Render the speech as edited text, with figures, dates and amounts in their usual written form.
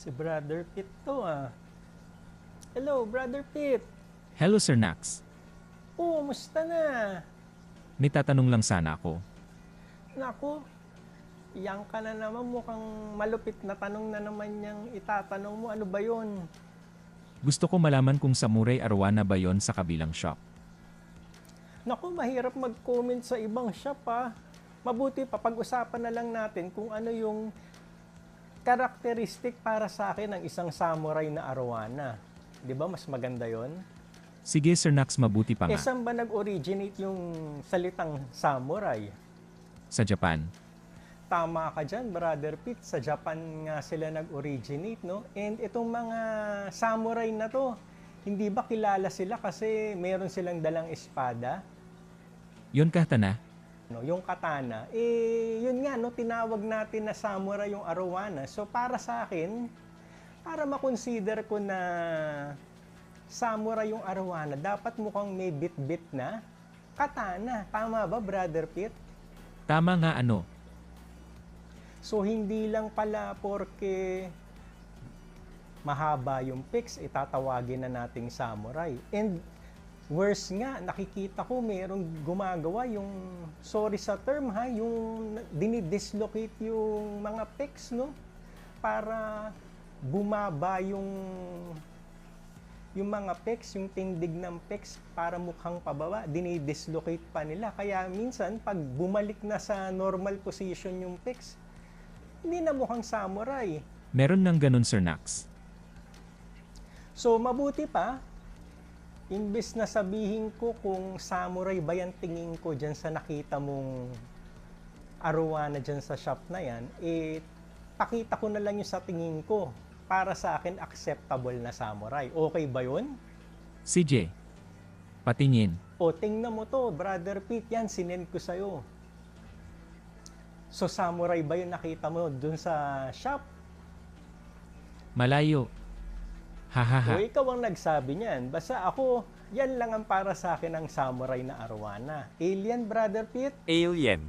Si Brother Pete to ah. Hello, Brother Pete. Hello Sir Nax. Musta na? May tatanong lang sana ako. Naku, yang ka na naman, mukhang malupit na tanong na naman yung itatanong mo. Ano ba yun? Gusto ko malaman kung samurai arwana ba yon sa kabilang shop. Naku, mahirap mag-comment sa ibang shop ah. Mabuti pa, pag-usapan na lang natin kung ano yung karakteristik para sa akin ng isang samurai na arwana. Di ba mas maganda yon? Sige Sir Nax, mabuti pa nga. Saan ba nag-originate yung salitang samurai? Sa Japan. Tama ka dyan, Brother Pete. Sa Japan nga sila nag-originate, no? And itong mga samurai na to, hindi ba kilala sila kasi meron silang dalang espada? Yon kahta na? No, yung katana, yun nga, no, tinawag natin na samurai yung arwana. So, para sa akin, para makonsider ko na samurai yung arwana, dapat mukhang may bit-bit na katana. Tama ba, Brother Pete? Tama nga ano. So, hindi lang pala porke mahaba yung pics, itatawagin na nating samurai. And worse nga, nakikita ko merong gumagawa yung, sorry sa term ha, yung dinidislocate yung mga pics, no? Para bumaba yung mga pics, yung tindig ng pics para mukhang pababa, dinidislocate pa nila. Kaya minsan, pag bumalik na sa normal position yung pics, hindi na mukhang samurai. Meron ng ganun Sir Nax. So, mabuti pa, imbes na sabihin ko kung samurai ba yan tingin ko dyan sa nakita mong arwana dyan sa shop na yan, pakita ko na lang yung sa tingin ko. Para sa akin, acceptable na samurai. Okay ba yun? CJ. Patingin. O, tingnan mo to, Brother Pete, yan, sinend ko sa'yo. So, samurai ba yung nakita mo dun sa shop? Malayo. Hahaha. O, ikaw ang nagsabi niyan. Basta ako, yan lang ang para sa akin ang samurai na arwana. Alien, Brother Pete? Alien.